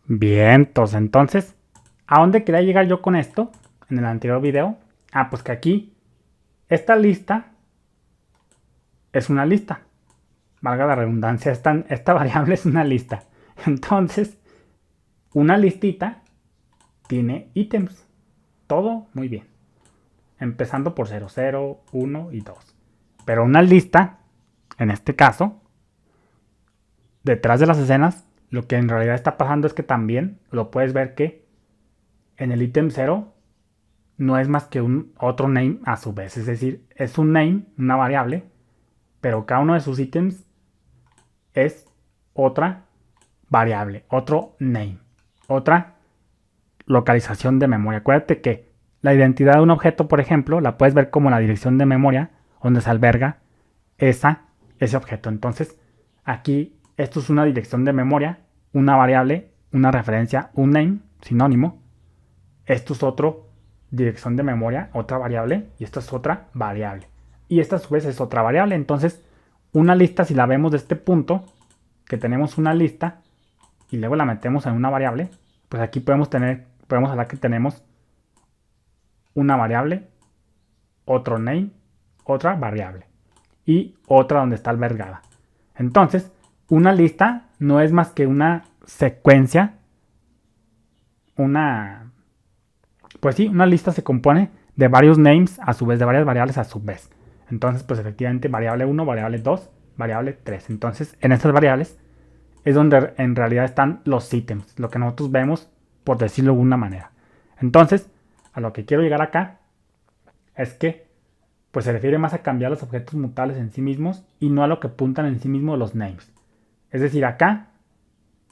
Bien, entonces, ¿a dónde quería llegar yo con esto? En el anterior video. Pues que aquí, esta lista es una lista. Valga la redundancia, esta variable es una lista. Entonces, una listita tiene ítems. Todo muy bien. Empezando por 0, 0, 1 y 2. Pero una lista, en este caso, detrás de las escenas, lo que en realidad está pasando es que también lo puedes ver que en el ítem 0 no es más que un otro name a su vez. Es decir, es un name, una variable, pero cada uno de sus ítems es otra variable, otro name, otra localización de memoria. Acuérdate que la identidad de un objeto, por ejemplo, la puedes ver como la dirección de memoria donde se alberga ese objeto. Entonces, aquí esto es una dirección de memoria, una variable, una referencia, un name, sinónimo. Esto es otro dirección de memoria, otra variable, y esta es otra variable. Y esta a su vez es otra variable. Entonces, una lista, si la vemos de este punto, que tenemos una lista, y luego la metemos en una variable, pues aquí podemos hablar que tenemos una variable, otro name, otra variable, y otra donde está albergada. Entonces, una lista no es más que una secuencia, pues sí, una lista se compone de varios names a su vez, de varias variables a su vez. Entonces, pues efectivamente, variable 1, variable 2, variable 3. Entonces, en estas variables es donde en realidad están los ítems, lo que nosotros vemos, por decirlo de alguna manera. Entonces, a lo que quiero llegar acá es que pues se refiere más a cambiar los objetos mutables en sí mismos y no a lo que apuntan en sí mismos los names. Es decir, acá,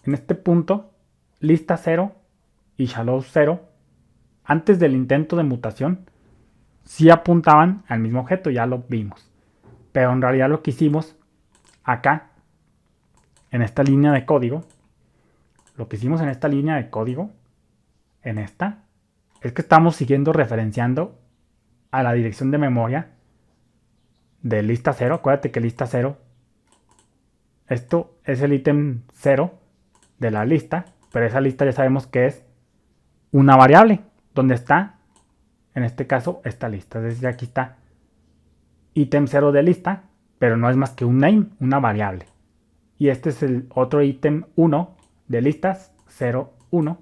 en este punto, lista 0 y shallow 0, antes del intento de mutación, sí apuntaban al mismo objeto, ya lo vimos. Pero en realidad lo que hicimos acá, en esta línea de código, lo que hicimos en esta línea de código, en esta, es que estamos siguiendo referenciando a la dirección de memoria de lista 0. Acuérdate que lista 0, esto es el ítem 0 de la lista, pero esa lista ya sabemos que es una variable, donde está, en este caso, esta lista. Es decir, aquí está ítem 0 de lista, pero no es más que un name, una variable. Y este es el otro ítem 1 de listas, 0, 1.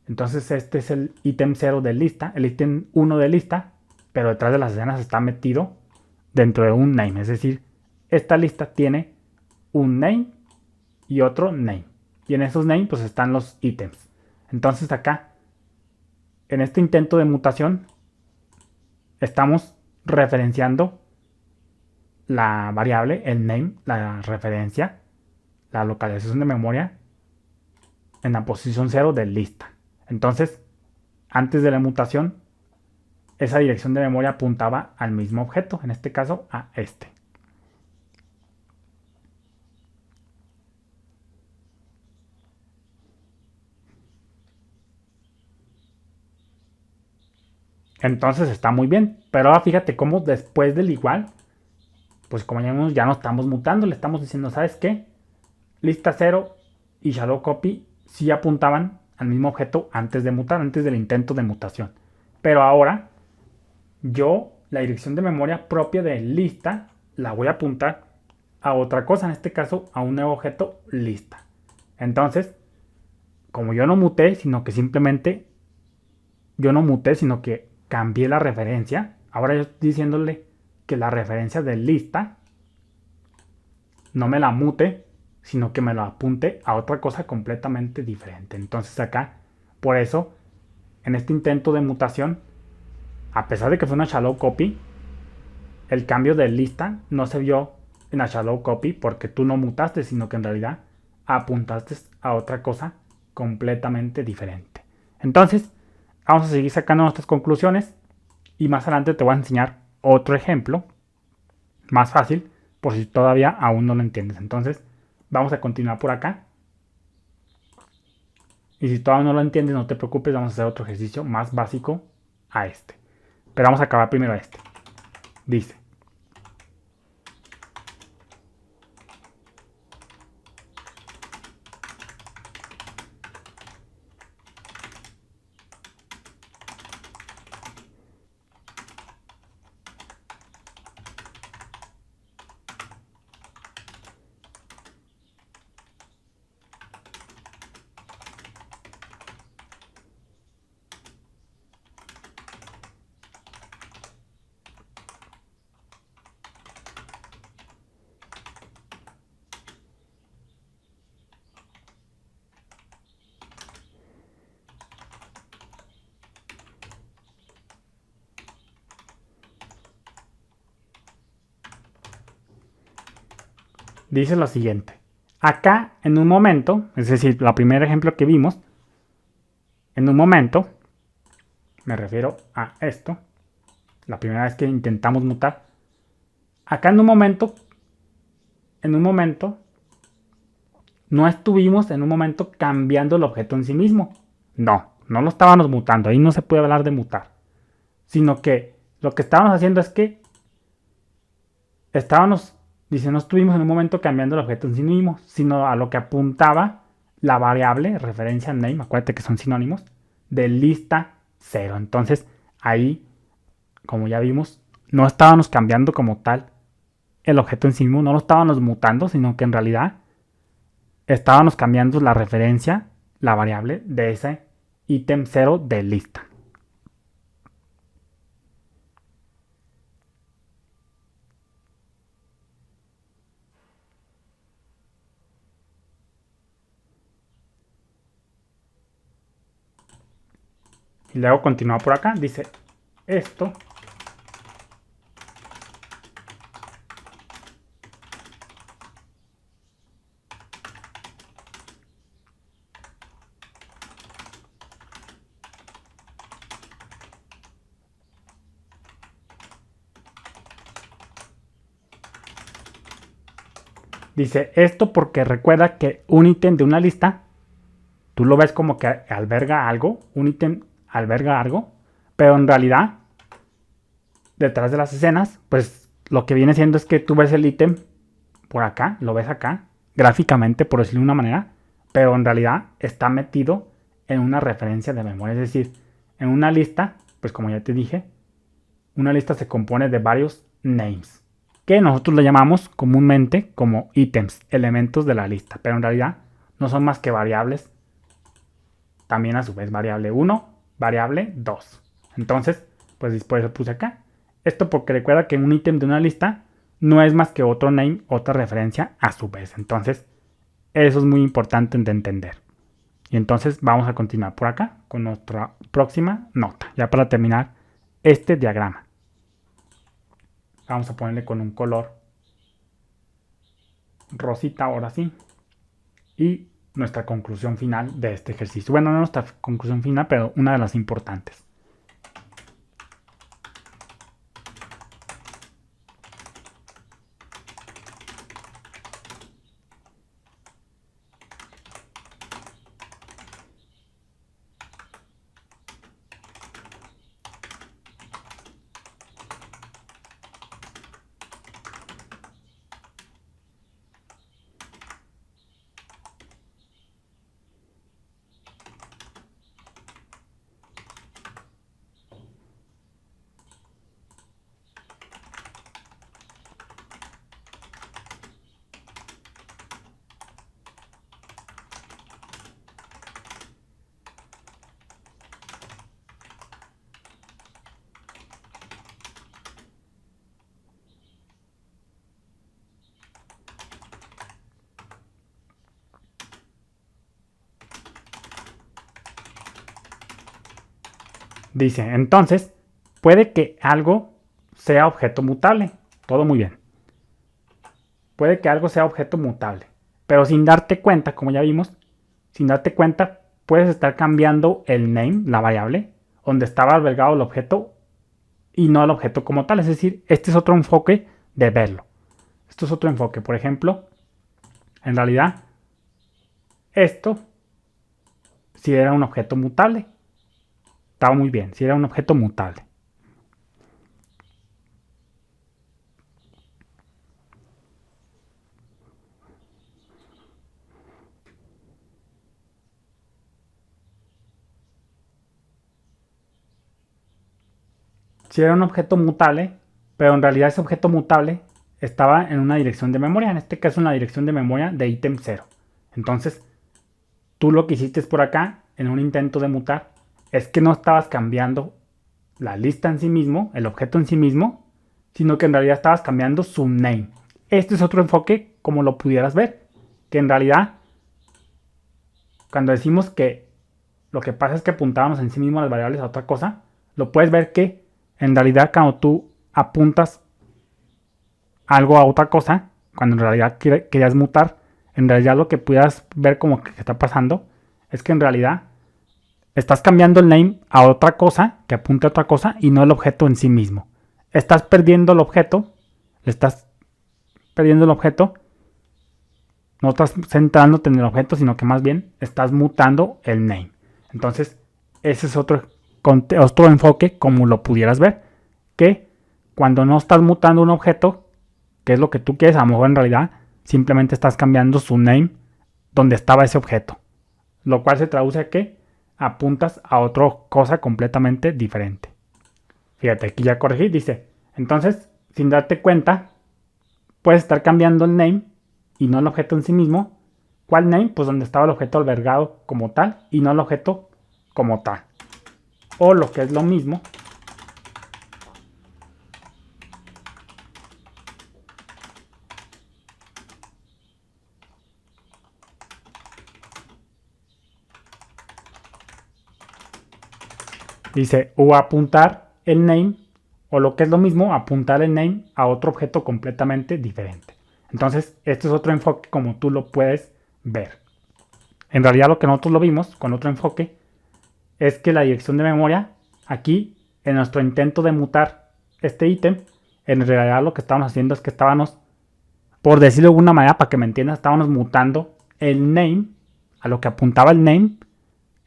Entonces este es el ítem 0 de lista, el ítem 1 de lista, pero detrás de las escenas está metido dentro de un name. Es decir, esta lista tiene un name y otro name. Y en esos names pues están los ítems. Entonces acá, en este intento de mutación, estamos referenciando la variable, el name, la referencia, la localización de memoria en la posición 0 de lista. Entonces, antes de la mutación, esa dirección de memoria apuntaba al mismo objeto, en este caso a este. Entonces está muy bien, pero ahora fíjate cómo después del igual, pues como ya no estamos mutando, le estamos diciendo, ¿sabes qué? Lista 0 y shadow copy sí apuntaban al mismo objeto antes de mutar, antes del intento de mutación. Pero ahora yo la dirección de memoria propia de lista la voy a apuntar a otra cosa, en este caso a un nuevo objeto lista. Entonces, como yo no muté, sino que simplemente yo no muté, sino que cambié la referencia, ahora yo estoy diciéndole que la referencia de lista no me la mute, sino que me lo apunte a otra cosa completamente diferente. Entonces acá, por eso, en este intento de mutación, a pesar de que fue una shallow copy, el cambio de lista no se vio en la shallow copy porque tú no mutaste, sino que en realidad apuntaste a otra cosa completamente diferente. Entonces, vamos a seguir sacando nuestras conclusiones y más adelante te voy a enseñar otro ejemplo más fácil por si todavía aún no lo entiendes. Entonces, vamos a continuar por acá. Y si todavía no lo entiendes, no te preocupes, vamos a hacer otro ejercicio más básico a este. Pero vamos a acabar primero este. Dice, dice lo siguiente. Acá, en un momento, es decir, el primer ejemplo que vimos, en un momento, me refiero a esto, la primera vez que intentamos mutar, acá en un momento, no estuvimos en un momento cambiando el objeto en sí mismo. No lo estábamos mutando, ahí no se puede hablar de mutar. Sino que lo que estábamos haciendo es que no estuvimos en un momento cambiando el objeto en sí mismo, sino a lo que apuntaba la variable, referencia name, acuérdate que son sinónimos, de lista 0. Entonces, ahí, como ya vimos, no estábamos cambiando como tal el objeto en sí mismo, no lo estábamos mutando, sino que en realidad estábamos cambiando la referencia, la variable de ese ítem 0 de lista. Y luego continúa por acá, dice esto dice esto porque recuerda que un ítem de una lista, tú lo ves como que alberga algo, un ítem alberga algo, pero en realidad, detrás de las escenas, pues lo que viene siendo es que tú ves el ítem por acá, lo ves acá, gráficamente, por decirlo de una manera, pero en realidad está metido en una referencia de memoria, es decir, en una lista, pues como ya te dije, una lista se compone de varios names, que nosotros le llamamos comúnmente como ítems, elementos de la lista, pero en realidad no son más que variables, también a su vez variable 1, variable 2. Entonces, pues por eso puse acá. Esto porque recuerda que un ítem de una lista no es más que otro name, otra referencia a su vez. Entonces, eso es muy importante de entender. Y entonces vamos a continuar por acá con nuestra próxima nota, ya para terminar este diagrama. Vamos a ponerle con un color rosita ahora sí. Y nuestra conclusión final de este ejercicio. Bueno, no nuestra conclusión final, pero una de las importantes. Dice, entonces, puede que algo sea objeto mutable. Todo muy bien. Puede que algo sea objeto mutable. Pero sin darte cuenta, como ya vimos, sin darte cuenta, puedes estar cambiando el name, la variable, donde estaba albergado el objeto y no el objeto como tal. Es decir, este es otro enfoque de verlo. Esto es otro enfoque. Por ejemplo, en realidad, esto si era un objeto mutable. Estaba muy bien, si era un objeto mutable. Si era un objeto mutable, pero en realidad ese objeto mutable estaba en una dirección de memoria, en este caso en la dirección de memoria de ítem 0. Entonces, tú lo que hiciste por acá, en un intento de mutar, es que no estabas cambiando la lista en sí mismo, el objeto en sí mismo, sino que en realidad estabas cambiando su name. Este es otro enfoque, como lo pudieras ver, que en realidad, cuando decimos que lo que pasa es que apuntábamos en sí mismo las variables a otra cosa, lo puedes ver que en realidad cuando tú apuntas algo a otra cosa, cuando en realidad querías mutar. En realidad lo que pudieras ver como que está pasando es que en realidad estás cambiando el name a otra cosa que apunte a otra cosa y no el objeto en sí mismo. Estás perdiendo el objeto, no estás centrándote en el objeto, sino que más bien estás mutando el name. Entonces, ese es otro enfoque como lo pudieras ver, que cuando no estás mutando un objeto, que es lo que tú quieres, a lo mejor en realidad simplemente estás cambiando su name donde estaba ese objeto, lo cual se traduce a que apuntas a otra cosa completamente diferente. Fíjate, aquí ya corregí, dice, entonces, sin darte cuenta, puedes estar cambiando el name y no el objeto en sí mismo. ¿Cuál name? Pues donde estaba el objeto albergado como tal y no el objeto como tal. O lo que es lo mismo, dice, o apuntar el name, o lo que es lo mismo, apuntar el name a otro objeto completamente diferente. Entonces, este es otro enfoque como tú lo puedes ver. En realidad lo que nosotros lo vimos con otro enfoque es que la dirección de memoria, aquí, en nuestro intento de mutar este ítem, en realidad lo que estábamos haciendo es que estábamos, por decirlo de alguna manera, para que me entiendas, estábamos mutando el name a lo que apuntaba el name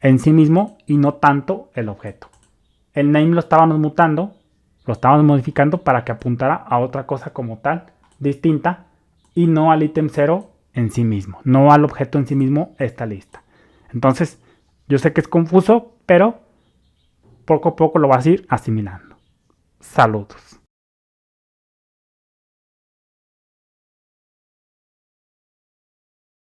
en sí mismo y no tanto el objeto. El name lo estábamos mutando, lo estábamos modificando para que apuntara a otra cosa como tal, distinta, y no al ítem 0 en sí mismo, no al objeto en sí mismo esta lista. Entonces, yo sé que es confuso, pero poco a poco lo vas a ir asimilando. Saludos.